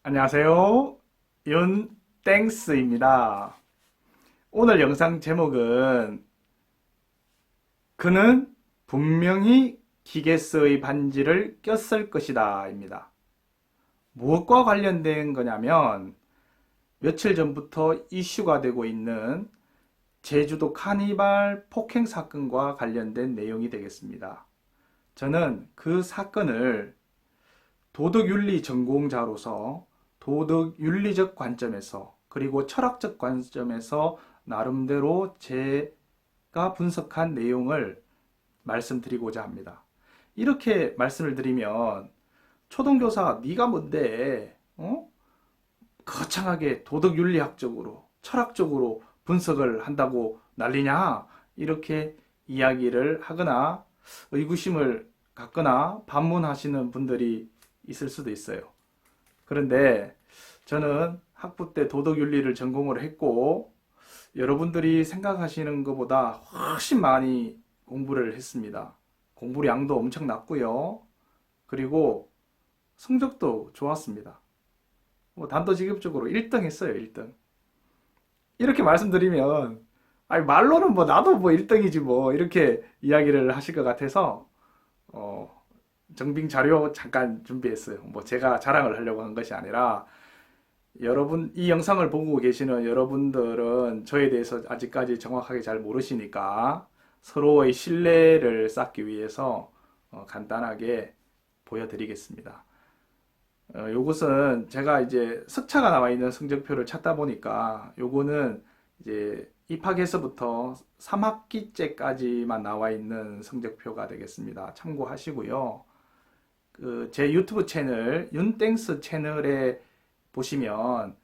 안녕하세요. 윤땡스입니다. 오늘 영상 제목은 그는 분명히 기계스의 반지를 꼈을 것이다 입니다. 무엇과 관련된 거냐면 며칠 전부터 이슈가 되고 있는 제주도 카니발 폭행 사건과 관련된 내용이 되겠습니다. 저는 그 사건을 도덕윤리 전공자로서 도덕윤리적 관점에서 그리고 철학적 관점에서 나름대로 제가 분석한 내용을 말씀드리고자 합니다. 이렇게 말씀을 드리면 초등교사 네가 뭔데 거창하게 도덕윤리학적으로 철학적으로 분석을 한다고 난리냐 이렇게 이야기를 하거나 의구심을 갖거나 반문하시는 분들이 있을 수도 있어요. 그런데 저는 학부 때 도덕윤리를 전공을 했고 여러분들이 생각하시는 것보다 훨씬 많이 공부를 했습니다. 공부량도 엄청 났고요. 그리고 성적도 좋았습니다. 단도직입적으로 1등 했어요, 1등. 이렇게 말씀드리면 아니 말로는 뭐 나도 뭐 1등이지 뭐 이렇게 이야기를 하실 것 같아서 어, 정빙 자료 잠깐 준비했어요. 뭐 제가 자랑을 하려고 한 것이 아니라 여러분 이 영상을 보고 계시는 여러분들은 저에 대해서 아직까지 정확하게 잘 모르시니까 서로의 신뢰를 쌓기 위해서 간단하게 보여드리겠습니다. 요것은 제가 이제 석차가 나와 있는 성적표를 찾다 보니까 요거는 이제 입학에서부터 3학기째까지만 나와 있는 성적표가 되겠습니다. 참고하시고요. 제 유튜브 채널 윤땡스 채널에 보시면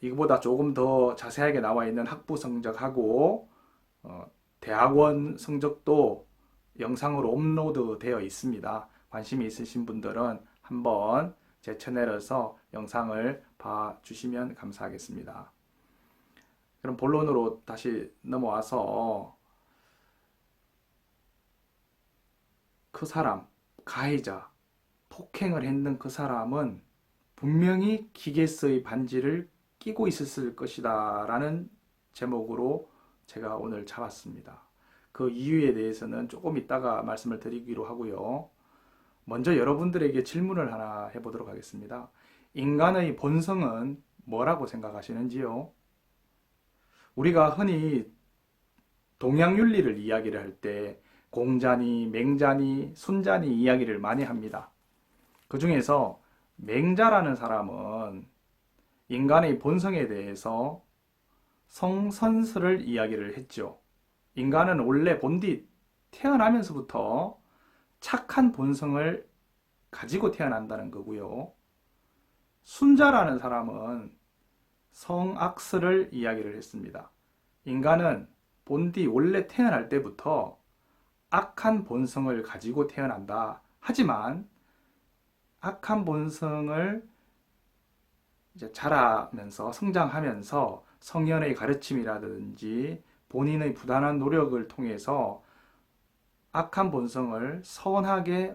이거보다 조금 더 자세하게 나와 있는 학부 성적하고 대학원 성적도 영상으로 업로드 되어 있습니다. 관심이 있으신 분들은 한번 제 채널에서 영상을 봐주시면 감사하겠습니다. 그럼 본론으로 다시 넘어와서 그 사람, 가해자, 폭행을 했는 그 사람은 분명히 기계스의 반지를 끼고 있었을 것이다 라는 제목으로 제가 오늘 잡았습니다. 그 이유에 대해서는 조금 이따가 말씀을 드리기로 하고요. 먼저 여러분들에게 질문을 하나 해보도록 하겠습니다. 인간의 본성은 뭐라고 생각하시는지요? 우리가 흔히 동양윤리를 이야기를 할 때 공자니, 맹자니, 순자니 이야기를 많이 합니다. 그 중에서 맹자라는 사람은 인간의 본성에 대해서 성선설을 이야기를 했죠. 인간은 원래 본디 태어나면서부터 착한 본성을 가지고 태어난다는 거고요. 순자라는 사람은 성악설을 이야기를 했습니다. 인간은 본디 원래 태어날 때부터 악한 본성을 가지고 태어난다. 하지만 악한 본성을 이제 자라면서 성장하면서 성현의 가르침이라든지 본인의 부단한 노력을 통해서 악한 본성을 선하게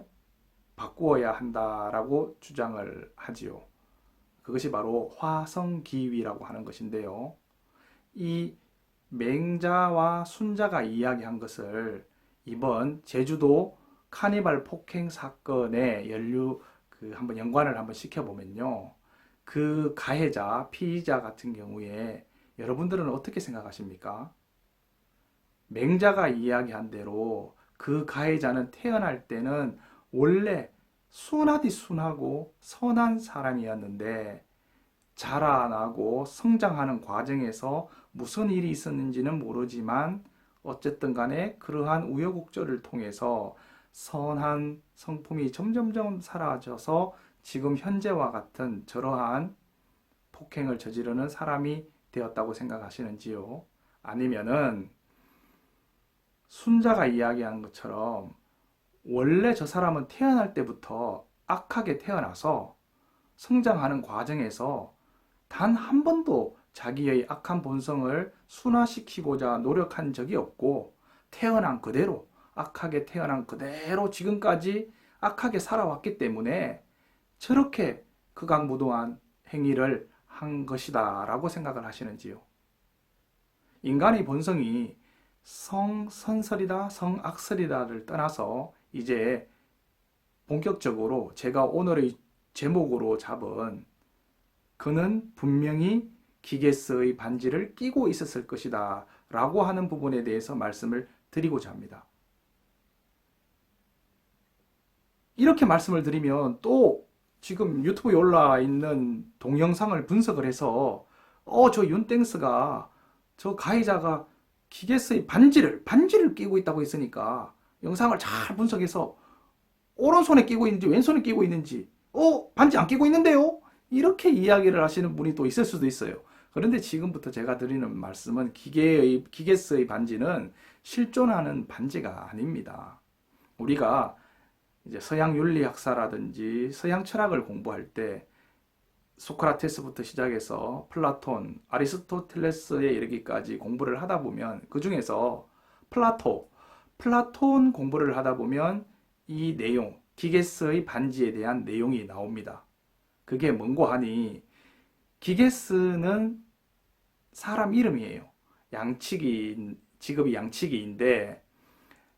바꾸어야 한다라고 주장을 하지요. 그것이 바로 화성기위라고 하는 것인데요. 이 맹자와 순자가 이야기한 것을 이번 제주도 카니발 폭행 사건에 한번 연관을 한번 시켜보면요. 그 가해자, 피의자 같은 경우에 여러분들은 어떻게 생각하십니까? 맹자가 이야기한 대로 그 가해자는 태어날 때는 원래 순하디 순하고 선한 사람이었는데 자라나고 성장하는 과정에서 무슨 일이 있었는지는 모르지만 어쨌든 간에 그러한 우여곡절을 통해서 선한 성품이 점점점 사라져서 지금 현재와 같은 저러한 폭행을 저지르는 사람이 되었다고 생각하시는지요? 아니면은 순자가 이야기한 것처럼 원래 저 사람은 태어날 때부터 악하게 태어나서 성장하는 과정에서 단 한 번도 자기의 악한 본성을 순화시키고자 노력한 적이 없고 태어난 그대로 악하게 태어난 그대로 지금까지 악하게 살아왔기 때문에 저렇게 극악무도한 행위를 한 것이다 라고 생각을 하시는지요? 인간의 본성이 성선설이다, 성악설이다를 떠나서 이제 본격적으로 제가 오늘의 제목으로 잡은 그는 분명히 기게스의 반지를 끼고 있었을 것이다 라고 하는 부분에 대해서 말씀을 드리고자 합니다. 이렇게 말씀을 드리면 또 지금 유튜브에 올라와 있는 동영상을 분석을 해서 저 윤땡스가 저 가해자가 기게스의 반지를 끼고 있다고 했으니까 영상을 잘 분석해서 오른손에 끼고 있는지 왼손에 끼고 있는지 반지 안 끼고 있는데요? 이렇게 이야기를 하시는 분이 또 있을 수도 있어요. 그런데 지금부터 제가 드리는 말씀은 기게스의 반지는 실존하는 반지가 아닙니다. 우리가 이제 서양 윤리학사라든지 서양 철학을 공부할 때 소크라테스부터 시작해서 플라톤, 아리스토텔레스에 이르기까지 공부를 하다 보면 그 중에서 플라톤 공부를 하다 보면 이 내용, 기게스의 반지에 대한 내용이 나옵니다. 그게 뭔고 하니 기게스는 사람 이름이에요. 직업이 양치기인데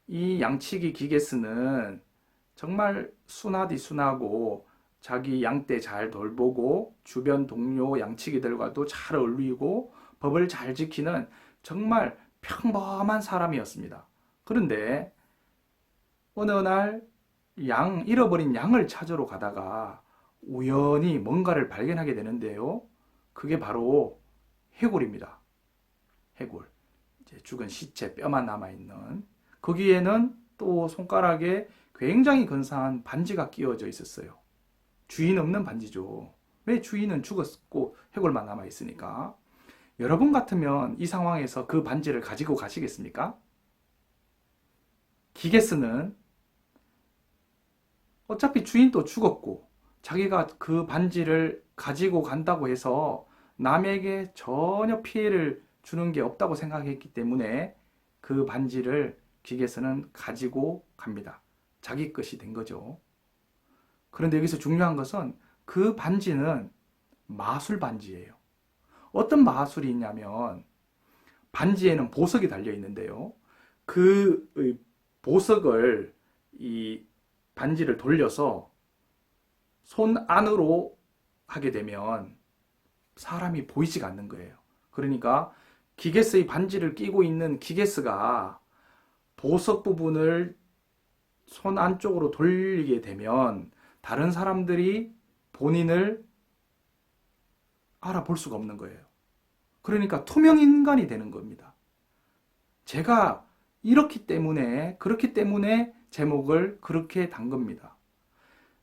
이 양치기 기게스는 정말 순하디 순하고 자기 양떼 잘 돌보고 주변 동료 양치기들과도 잘 어울리고 법을 잘 지키는 정말 평범한 사람이었습니다. 그런데 어느 날 잃어버린 양을 찾으러 가다가 우연히 뭔가를 발견하게 되는데요. 그게 바로 해골입니다. 해골. 이제 죽은 시체 뼈만 남아있는. 거기에는 또 손가락에 굉장히 근사한 반지가 끼워져 있었어요. 주인 없는 반지죠. 왜? 주인은 죽었고 해골만 남아있으니까. 여러분 같으면 이 상황에서 그 반지를 가지고 가시겠습니까? 기게스는 어차피 주인도 죽었고 자기가 그 반지를 가지고 간다고 해서 남에게 전혀 피해를 주는 게 없다고 생각했기 때문에 그 반지를 기게스는 가지고 갑니다. 자기 것이 된 거죠. 그런데 여기서 중요한 것은 그 반지는 마술 반지예요. 어떤 마술이 있냐면 반지에는 보석이 달려 있는데요. 그 보석을 이 반지를 돌려서 손 안으로 하게 되면 사람이 보이지가 않는 거예요. 그러니까 기게스의 반지를 끼고 있는 기게스가 보석 부분을 손 안쪽으로 돌리게 되면 다른 사람들이 본인을 알아볼 수가 없는 거예요. 그러니까 투명 인간이 되는 겁니다. 제가 그렇기 때문에 제목을 그렇게 단 겁니다.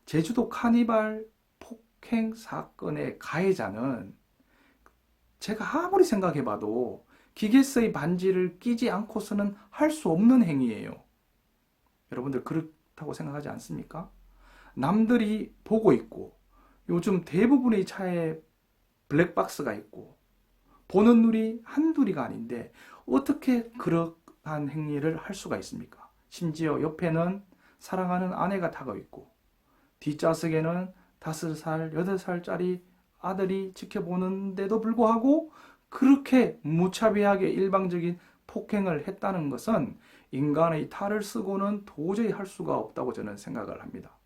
제주도 카니발 폭행 사건의 가해자는 제가 아무리 생각해봐도 기게스의 반지를 끼지 않고서는 할 수 없는 행위예요. 여러분들 그렇다고 생각하지 않습니까? 남들이 보고 있고 요즘 대부분의 차에 블랙박스가 있고 보는 눈이 한둘이가 아닌데 어떻게 그러한 행위를 할 수가 있습니까? 심지어 옆에는 사랑하는 아내가 타고 있고 뒷좌석에는 5살, 8살짜리 아들이 지켜보는데도 불구하고 그렇게 무차별하게 일방적인 폭행을 했다는 것은 인간의 탈을 쓰고는 도저히 할 수가 없다고 저는 생각을 합니다.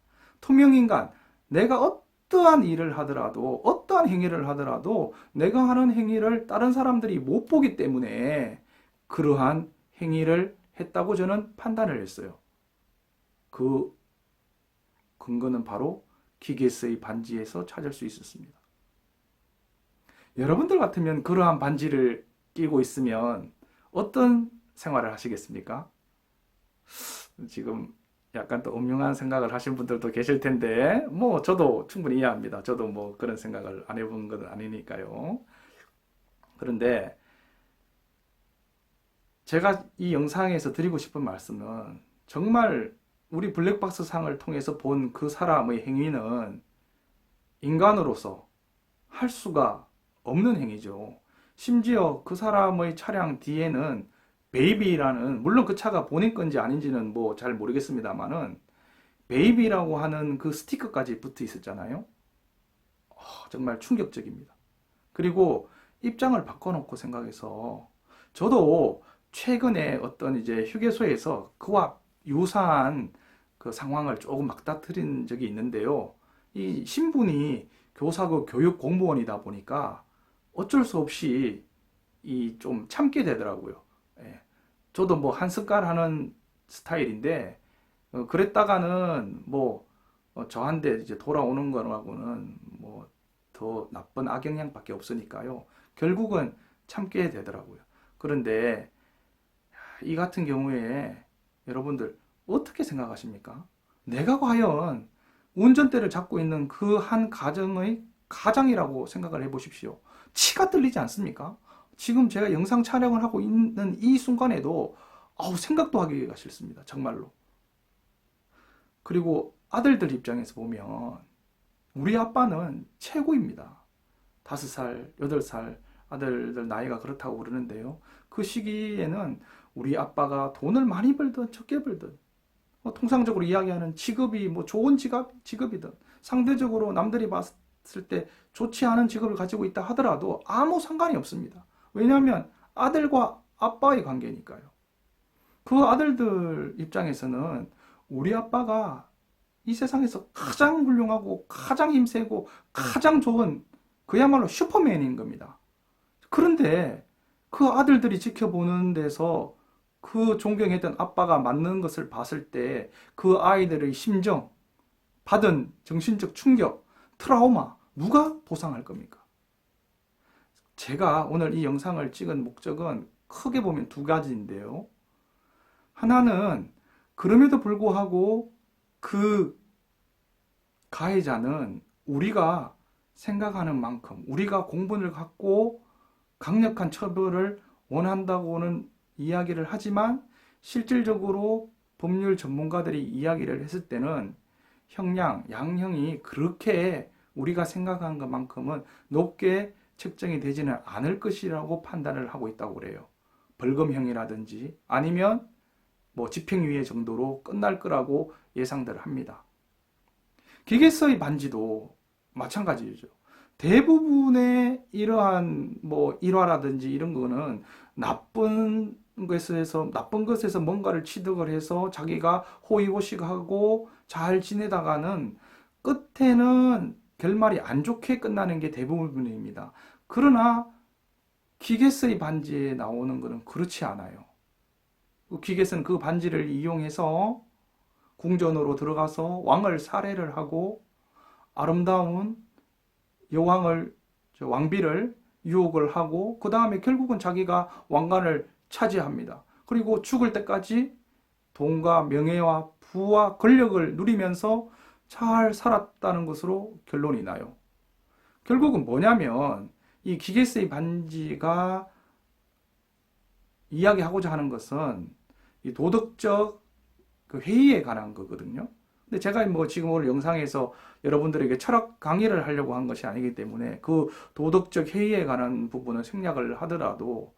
투명인간, 내가 어떠한 일을 하더라도 어떠한 행위를 하더라도 내가 하는 행위를 다른 사람들이 못 보기 때문에 그러한 행위를 했다고 저는 판단을 했어요. 그 근거는 바로 기게스의 반지에서 찾을 수 있었습니다. 여러분들 같으면 그러한 반지를 끼고 있으면 어떤 생활을 하시겠습니까? 지금 약간 또 음흉한 생각을 하신 분들도 계실 텐데 저도 충분히 이해합니다. 저도 그런 생각을 안 해본 건 아니니까요. 그런데 제가 이 영상에서 드리고 싶은 말씀은 정말 우리 블랙박스 상을 통해서 본 그 사람의 행위는 인간으로서 할 수가 없는 행위죠. 심지어 그 사람의 차량 뒤에는 베이비라는, 물론 그 차가 본인 건지 아닌지는 잘 모르겠습니다만은 베이비라고 하는 그 스티커까지 붙어 있었잖아요. 정말 충격적입니다. 그리고 입장을 바꿔놓고 생각해서 저도 최근에 어떤 이제 휴게소에서 그와 유사한 그 상황을 조금 막다트린 적이 있는데요. 이 신분이 교사고 교육 공무원이다 보니까 어쩔 수 없이 이 좀 참게 되더라고요. 예. 저도 뭐 한 습관 하는 스타일인데 그랬다가는 뭐 저한테 이제 돌아오는 거하고는 뭐 더 나쁜 악영향밖에 없으니까요. 결국은 참게 되더라고요. 그런데 이 같은 경우에 여러분들 어떻게 생각하십니까? 내가 과연 운전대를 잡고 있는 그 한 가정의 가장이라고 생각을 해보십시오. 치가 떨리지 않습니까? 지금 제가 영상 촬영을 하고 있는 이 순간에도 생각도 하기가 싫습니다. 정말로. 그리고 아들들 입장에서 보면 우리 아빠는 최고입니다. 5살, 8살 아들들 나이가 그렇다고 그러는데요. 그 시기에는 우리 아빠가 돈을 많이 벌든 적게 벌든 통상적으로 이야기하는 직업이 뭐 좋은 직업이든 상대적으로 남들이 봤을 때 좋지 않은 직업을 가지고 있다 하더라도 아무 상관이 없습니다. 왜냐하면 아들과 아빠의 관계니까요. 그 아들들 입장에서는 우리 아빠가 이 세상에서 가장 훌륭하고 가장 힘세고 가장 좋은 그야말로 슈퍼맨인 겁니다. 그런데 그 아들들이 지켜보는 데서 그 존경했던 아빠가 맞는 것을 봤을 때 그 아이들의 심정, 받은 정신적 충격, 트라우마 누가 보상할 겁니까? 제가 오늘 이 영상을 찍은 목적은 크게 보면 두 가지인데요. 하나는 그럼에도 불구하고 그 가해자는 우리가 생각하는 만큼 우리가 공분을 갖고 강력한 처벌을 원한다고는 이야기를 하지만 실질적으로 법률 전문가들이 이야기를 했을 때는 형량, 양형이 그렇게 우리가 생각한 것만큼은 높게 책정이 되지는 않을 것이라고 판단을 하고 있다고 그래요. 벌금형이라든지 아니면 뭐 집행유예 정도로 끝날 거라고 예상들 합니다. 기계서의 반지도 마찬가지죠. 대부분의 이러한 뭐 일화라든지 이런 거는 나쁜 것에서 뭔가를 취득을 해서 자기가 호의호식하고 잘 지내다가는 끝에는 결말이 안 좋게 끝나는 게 대부분입니다. 그러나 기계서의 반지에 나오는 것은 그렇지 않아요. 기계서는 그 반지를 이용해서 궁전으로 들어가서 왕을 살해를 하고 아름다운 여왕을 왕비를 유혹을 하고 그 다음에 결국은 자기가 왕관을 차지합니다. 그리고 죽을 때까지 돈과 명예와 부와 권력을 누리면서 잘 살았다는 것으로 결론이 나요. 결국은 뭐냐면 이 기계스의 반지가 이야기하고자 하는 것은 이 도덕적 그 회의에 관한 거거든요. 근데 제가 뭐 지금 오늘 영상에서 여러분들에게 철학 강의를 하려고 한 것이 아니기 때문에 그 도덕적 회의에 관한 부분을 생략을 하더라도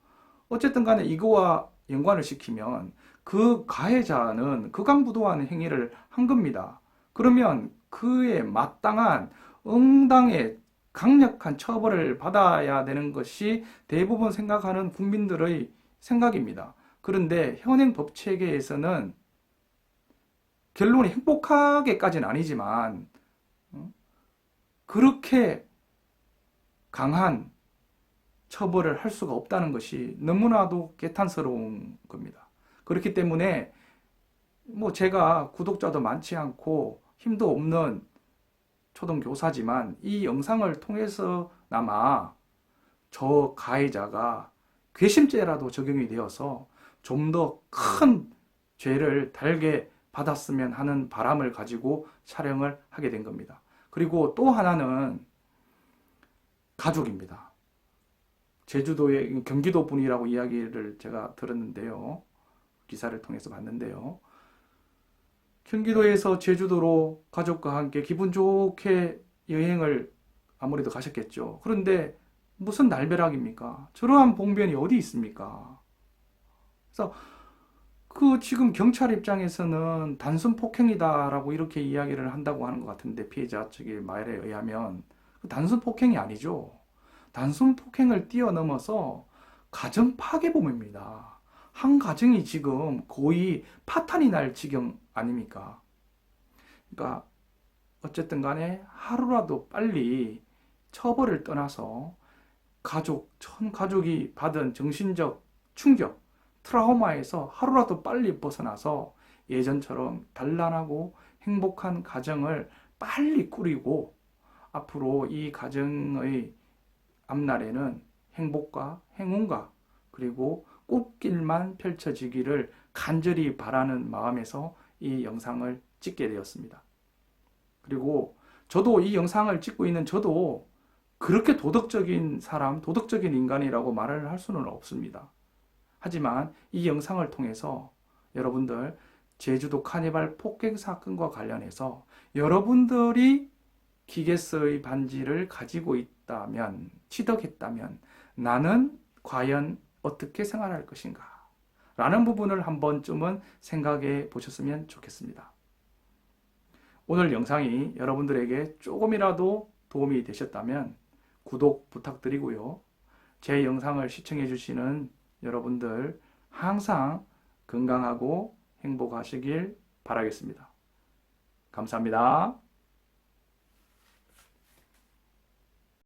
어쨌든 간에 이거와 연관을 시키면 그 가해자는 극악무도한 행위를 한 겁니다. 그러면 그에 마땅한 응당의 강력한 처벌을 받아야 되는 것이 대부분 생각하는 국민들의 생각입니다. 그런데 현행 법 체계에서는 결론이 행복하게까지는 아니지만 그렇게 강한 처벌을 할 수가 없다는 것이 너무나도 개탄스러운 겁니다. 그렇기 때문에 뭐 제가 구독자도 많지 않고 힘도 없는 초등교사지만 이 영상을 통해서나마 저 가해자가 괘씸죄라도 적용이 되어서 좀 더 큰 죄를 달게 받았으면 하는 바람을 가지고 촬영을 하게 된 겁니다. 그리고 또 하나는 가족입니다. 제주도의 경기도 분이라고 이야기를 제가 들었는데요. 기사를 통해서 봤는데요. 경기도에서 제주도로 가족과 함께 기분 좋게 여행을 아무래도 가셨겠죠. 그런데 무슨 날벼락입니까? 저러한 봉변이 어디 있습니까? 그래서 그 지금 경찰 입장에서는 단순 폭행이다라고 이렇게 이야기를 한다고 하는 것 같은데 피해자 측의 말에 의하면 단순 폭행이 아니죠. 단순 폭행을 뛰어넘어서 가정 파괴범입니다. 한 가정이 지금 거의 파탄이 날 지경 아닙니까? 그러니까 어쨌든 간에 하루라도 빨리 처벌을 떠나서 전 가족이 받은 정신적 충격, 트라우마에서 하루라도 빨리 벗어나서 예전처럼 단란하고 행복한 가정을 빨리 꾸리고 앞으로 이 가정의 앞날에는 행복과 행운과 그리고 꽃길만 펼쳐지기를 간절히 바라는 마음에서 이 영상을 찍게 되었습니다. 그리고 저도 이 영상을 찍고 있는 저도 그렇게 도덕적인 사람, 도덕적인 인간이라고 말을 할 수는 없습니다. 하지만 이 영상을 통해서 여러분들 제주도 카니발 폭행 사건과 관련해서 여러분들이 기계스의 반지를 가지고 있다면, 취득했다면 나는 과연 어떻게 생활할 것인가? 라는 부분을 한 번쯤은 생각해 보셨으면 좋겠습니다. 오늘 영상이 여러분들에게 조금이라도 도움이 되셨다면 구독 부탁드리고요. 제 영상을 시청해 주시는 여러분들 항상 건강하고 행복하시길 바라겠습니다. 감사합니다.